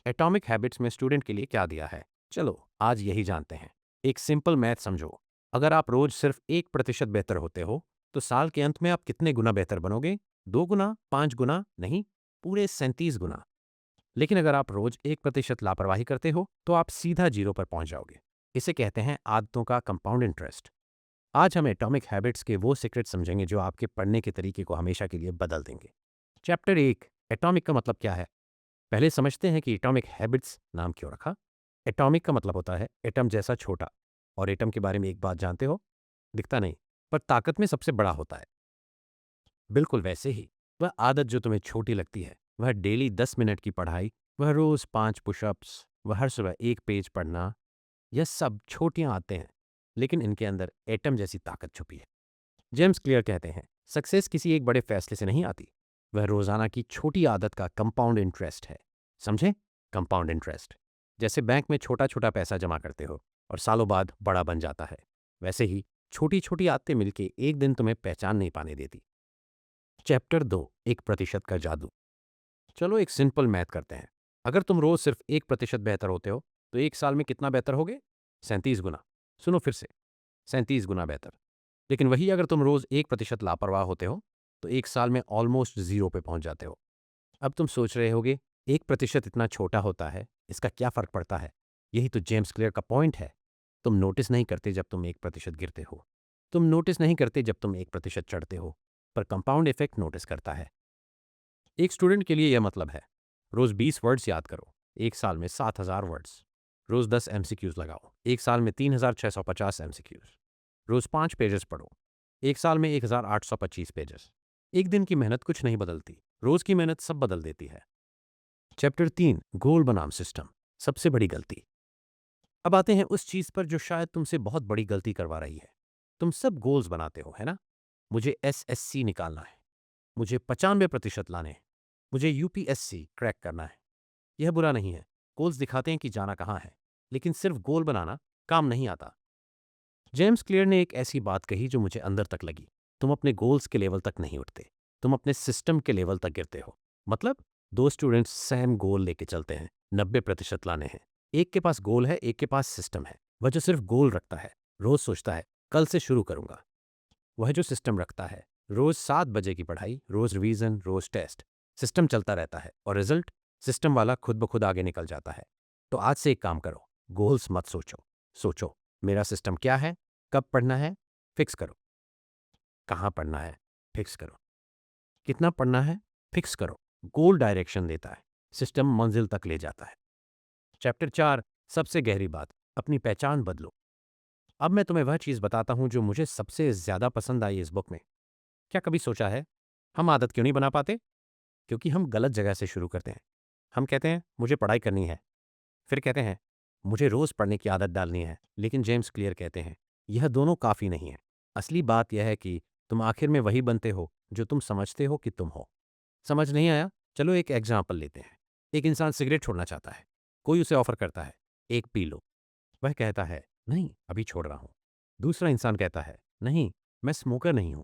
Atomic habits में student के लिए क्या दिया है? चलो आज यही जानते हैं। एक सिंपल मैथ समझो। अगर आप रोज सिर्फ 1% बेहतर होते हो तो साल के अंत में आप कितने गुना बेहतर बनोगे? 2 गुना, 5 गुना? नहीं, पूरे 37 गुना। लेकिन अगर आप रोज 1% लापरवाही करते हो तो आप सीधा जीरो पर पहुंच जाओगे। इसे कहते हैं आदतों का कंपाउंड इंटरेस्ट। आज हम एटॉमिक हैबिट्स के वो सीक्रेट समझेंगे जो आपके पढ़ने के तरीके को हमेशा के लिए बदल देंगे। चैप्टर 1, एटॉमिक का मतलब क्या है? पहले समझते हैं कि एटॉमिक हैबिट्स नाम क्यों रखा। एटॉमिक का मतलब होता है एटम जैसा छोटा। और एटम के बारे में एक बात जानते हो? दिखता नहीं, पर ताकत में सबसे बड़ा होता है। बिल्कुल वैसे ही वह आदत जो तुम्हें छोटी लगती है, वह डेली 10 मिनट की पढ़ाई, वह रोज 5 पुशअप्स, वह हर सुबह 1 पेज पढ़ना, यह सब छोटियां आते हैं, लेकिन इनके अंदर एटम जैसी ताकत छुपी है। जेम्स क्लियर कहते हैं सक्सेस किसी एक बड़े फैसले से नहीं आती, वह रोजाना की छोटी आदत का कंपाउंड इंटरेस्ट है। समझे? Compound interest. जैसे बैंक में छोटा छोटा पैसा जमा करते हो और सालों बाद बड़ा बन जाता है, वैसे ही छोटी छोटी आदतें मिलके एक दिन तुम्हें पहचान नहीं पाने देती। चैप्टर 2, 1% का जादू। चलो एक सिंपल मैथ करते हैं। अगर तुम रोज सिर्फ 1% बेहतर होते हो तो एक साल में कितना बेहतर होगे? 37 गुना। सुनो फिर से, 37 गुना बेहतर। लेकिन वही अगर तुम रोज 1% लापरवाह होते हो तो एक साल में ऑलमोस्ट जीरो पे पहुंच जाते हो। अब तुम सोच रहे होगे 1% इतना छोटा होता है, इसका क्या फर्क पड़ता है? यही तो जेम्स क्लियर का पॉइंट है। तुम नोटिस नहीं करते जब तुम 1% गिरते हो, तुम नोटिस नहीं करते जब तुम 1% चढ़ते हो, पर कंपाउंड इफेक्ट नोटिस करता है। एक स्टूडेंट के लिए यह मतलब है रोज 20 वर्ड्स याद करो, एक साल में 7,000 वर्ड्स। रोज 10 MCQs लगाओ, एक साल में 3,650 MCQs। रोज 5 पेजेस पढ़ो, एक साल में 1,825 पेजेस। एक दिन की मेहनत कुछ नहीं बदलती, रोज की मेहनत सब बदल देती है। चैप्टर 3, गोल बनाम सिस्टम, सबसे बड़ी गलती। अब आते हैं उस चीज पर जो शायद तुमसे बहुत बड़ी गलती करवा रही है। तुम सब गोल्स बनाते हो, है ना? मुझे SSC निकालना है, मुझे 95% लाने हैं, मुझे UPSC क्रैक करना है। यह बुरा नहीं है, गोल्स दिखाते हैं कि जाना कहाँ है, लेकिन सिर्फ गोल बनाना काम नहीं आता। जेम्स क्लियर ने एक ऐसी बात कही जो मुझे अंदर तक लगी। तुम अपने गोल्स के लेवल तक नहीं उठते, तुम अपने सिस्टम के लेवल तक गिरते हो। मतलब दो स्टूडेंट्स सेम गोल लेके चलते हैं, 90% लाने हैं। एक के पास गोल है, एक के पास सिस्टम है। वह जो सिर्फ गोल रखता है रोज सोचता है कल से शुरू करूंगा। वह जो सिस्टम रखता है रोज 7 बजे की पढ़ाई, रोज रिवीजन, रोज टेस्ट। सिस्टम चलता रहता है और रिजल्ट सिस्टम वाला खुद ब खुद आगे निकल जाता है। तो आज से एक काम करो, गोल्स मत सोचो। सोचो मेरा सिस्टम क्या है, कब पढ़ना है, फिक्स करो। कहाँ पढ़ना है, फिक्स करो। कितना पढ़ना है, फिक्स करो। गोल डायरेक्शन देता है, सिस्टम मंजिल तक ले जाता है। चैप्टर 4, सबसे गहरी बात, अपनी पहचान बदलो। अब मैं तुम्हें वह चीज़ बताता हूँ जो मुझे सबसे ज़्यादा पसंद आई इस बुक में। क्या कभी सोचा है हम आदत क्यों नहीं बना पाते? क्योंकि हम गलत जगह से शुरू करते हैं। हम कहते हैं मुझे पढ़ाई करनी है, फिर कहते हैं मुझे रोज पढ़ने की आदत डालनी है। लेकिन जेम्स क्लियर कहते हैं यह दोनों काफी नहीं है। असली बात यह है कि तुम आखिर में वही बनते हो जो तुम समझते हो कि तुम हो। समझ नहीं आया? चलो एक एग्जाम्पल लेते हैं। एक इंसान सिगरेट छोड़ना चाहता है, कोई उसे ऑफर करता है एक पी लो। वह कहता है नहीं, अभी छोड़ रहा हूं। दूसरा इंसान कहता है नहीं, मैं स्मोकर नहीं हूं।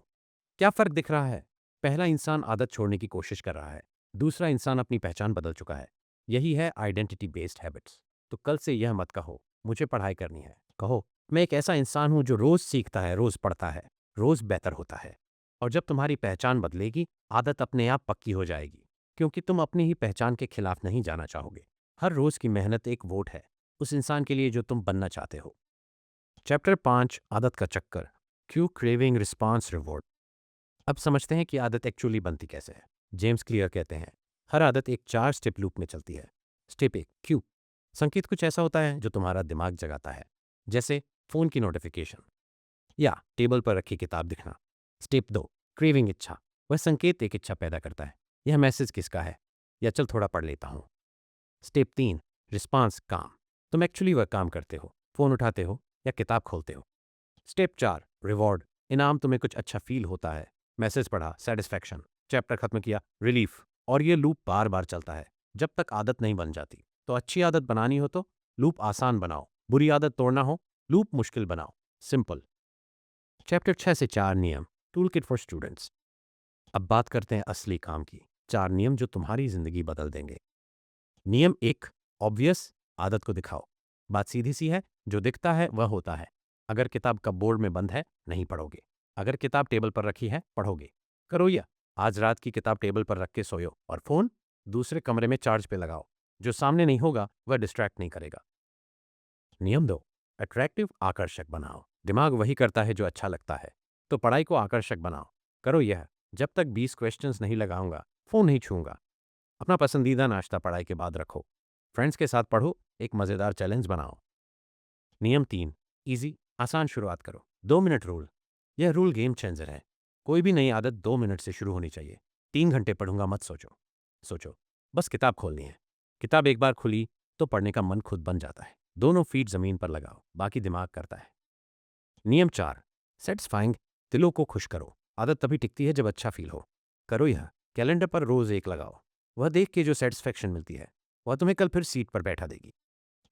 क्या फर्क दिख रहा है? पहला इंसान आदत छोड़ने की कोशिश कर रहा है, दूसरा इंसान अपनी पहचान बदल चुका है। यही है आइडेंटिटी बेस्ड हैबिट्स। तो कल से यह मत कहो मुझे पढ़ाई करनी है, कहो मैं एक ऐसा इंसान हूं जो रोज सीखता है, रोज पढ़ता है, रोज बेहतर होता है। और जब तुम्हारी पहचान बदलेगी, आदत अपने आप पक्की हो जाएगी, क्योंकि तुम अपनी ही पहचान के खिलाफ नहीं जाना चाहोगे। हर रोज की मेहनत एक वोट है उस इंसान के लिए जो तुम बनना चाहते हो। चैप्टर 5, आदत का चक्कर, क्यू क्रेविंग रिस्पॉन्स रिवॉर्ड। अब समझते हैं कि आदत एक्चुअली बनती कैसे है। जेम्स क्लियर कहते हैं हर आदत एक 4 स्टेप लूप में चलती है। Step 1, Q. संकेत कुछ ऐसा होता है जो तुम्हारा दिमाग जगाता है, जैसे फोन की नोटिफिकेशन या टेबल पर रखी किताब दिखना। स्टेप 2, क्रेविंग, इच्छा। वह संकेत एक इच्छा पैदा करता है, यह मैसेज किसका है, या चल थोड़ा पढ़ लेता हूँ। स्टेप 3, रिस्पांस, काम। तुम एक्चुअली वह काम करते हो, फोन उठाते हो या किताब खोलते हो। स्टेप 4, रिवॉर्ड, इनाम। तुम्हें कुछ अच्छा फील होता है, मैसेज पढ़ा, सेटिस्फैक्शन, चैप्टर खत्म किया, रिलीफ। और ये लूप बार बार चलता है जब तक आदत नहीं बन जाती। तो अच्छी आदत बनानी हो तो लूप आसान बनाओ, बुरी आदत तोड़ना हो लूप मुश्किल बनाओ। सिंपल। चैप्टर 6 से 4 नियम, टूल किट फॉर स्टूडेंट्स। अब बात करते हैं असली काम की। 4 नियम जो तुम्हारी जिंदगी बदल देंगे। नियम 1, ऑब्वियस, आदत को दिखाओ। बात सीधी सी है, जो दिखता है वह होता है। अगर किताब कपबोर्ड में बंद है, नहीं पढ़ोगे। अगर किताब टेबल पर रखी है, पढ़ोगे। करो यह, आज रात की किताब टेबल पर रख के सोयो और फोन दूसरे कमरे में चार्ज पे लगाओ। जो सामने नहीं होगा वह डिस्ट्रैक्ट नहीं करेगा। नियम 2, अट्रैक्टिव आकर्षक बनाओ। दिमाग वही करता है जो अच्छा लगता है, तो पढ़ाई को आकर्षक बनाओ। करो यह, जब तक 20 क्वेश्चंस नहीं लगाऊंगा, फोन नहीं छूंगा। अपना पसंदीदा नाश्ता पढ़ाई के बाद रखो। फ्रेंड्स के साथ पढ़ो, एक मज़ेदार चैलेंज बनाओ। नियम 3, इजी, आसान शुरुआत करो। 2 मिनट रूल, यह रूल गेम चेंजर है। कोई भी नई आदत 2 मिनट से शुरू होनी चाहिए। 3 घंटे पढ़ूंगा मत सोचो। सोचो, बस किताब खोलनी है। किताब एक बार खुली तो पढ़ने का मन खुद बन जाता है। दोनों फीट जमीन पर लगाओ, बाकी दिमाग करता है। नियम 4, सेटिस्फाइंग, दिलों को खुश करो। आदत तभी टिकती है जब अच्छा फील हो। करो यह, कैलेंडर पर रोज एक लगाओ। वह देख के जो सेटिस्फेक्शन मिलती है वह तुम्हें कल फिर सीट पर बैठा देगी।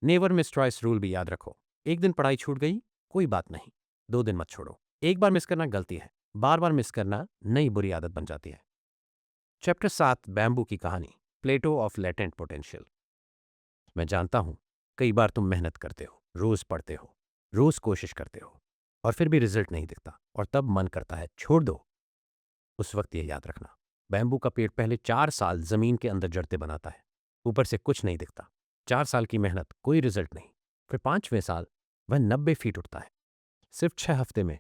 नेवर मिस ट्वाइस रूल भी याद रखो। एक दिन पढ़ाई छूट गई, कोई बात नहीं। 2 दिन मत छोड़ो। एक बार मिस करना गलती है, बार बार मिस करना नई बुरी आदत बन जाती है। चैप्टर 7, बैम्बू की कहानी, प्लेटो ऑफ लेटेंट पोटेंशियल। मैं जानता हूं, कई बार तुम मेहनत करते हो, रोज पढ़ते हो, रोज कोशिश करते हो, और फिर भी रिजल्ट नहीं दिखता, और तब मन करता है छोड़ दो। उस वक्त ये याद रखना, बैम्बू का पेड़ पहले 4 साल जमीन के अंदर जड़ते बनाता है, ऊपर से कुछ नहीं दिखता। 4 साल की मेहनत, कोई रिजल्ट नहीं। फिर 5वें साल वह 90 फीट उठता है, सिर्फ 6 हफ्ते में।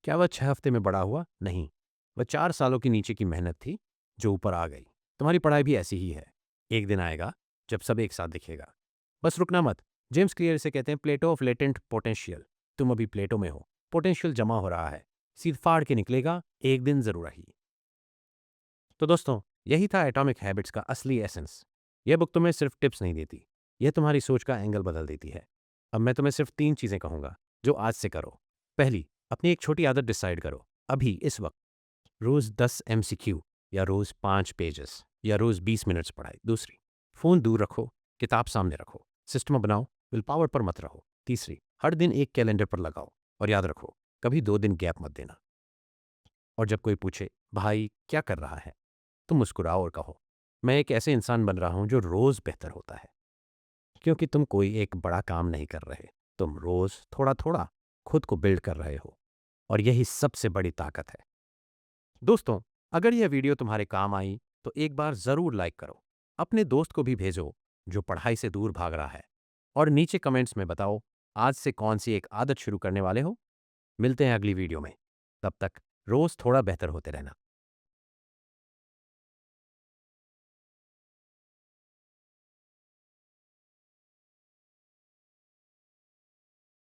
क्या वह 6 हफ्ते में बड़ा हुआ? नहीं, वह 4 सालों की नीचे की मेहनत थी जो ऊपर आ गई। तुम्हारी पढ़ाई भी ऐसी ही है। एक दिन आएगा जब सब एक साथ दिखेगा। बस रुकना मत। जेम्स क्लियर इसे कहते हैं प्लेटो ऑफ लेटेंट पोटेंशियल। तुम अभी प्लेटो में हो, पोटेंशियल जमा हो रहा है, सीध फाड़ के निकलेगा, एक दिन जरूर ही। तो दोस्तों, यही था एटॉमिक हैबिट्स का असली एसेंस। यह बुक तुम्हें सिर्फ टिप्स नहीं देती, यह तुम्हारी सोच का एंगल बदल देती है। अब मैं तुम्हें सिर्फ 3 चीजें कहूंगा जो आज से करो। पहली, अपनी एक छोटी आदत डिसाइड करो, अभी इस वक्त। रोज 10 MCQ, या रोज 5 पेजेस, या रोज 20 मिनट्स पढ़ाई। दूसरी, फोन दूर रखो, किताब सामने रखो, सिस्टम बनाओ, विल पावर पर मत रहो। तीसरी, हर दिन एक कैलेंडर पर लगाओ, और याद रखो, कभी 2 दिन गैप मत देना। और जब कोई पूछे भाई क्या कर रहा है, तुम मुस्कुराओ और कहो, मैं एक ऐसे इंसान बन रहा हूं जो रोज बेहतर होता है। क्योंकि तुम कोई एक बड़ा काम नहीं कर रहे, तुम रोज थोड़ा थोड़ा खुद को बिल्ड कर रहे हो, और यही सबसे बड़ी ताकत है। दोस्तों, अगर यह वीडियो तुम्हारे काम आई तो एक बार जरूर लाइक करो। अपने दोस्त को भी भेजो जो पढ़ाई से दूर भाग रहा है, और नीचे कमेंट्स में बताओ आज से कौन सी एक आदत शुरू करने वाले हो। मिलते हैं अगली वीडियो में। तब तक रोज थोड़ा बेहतर होते रहना।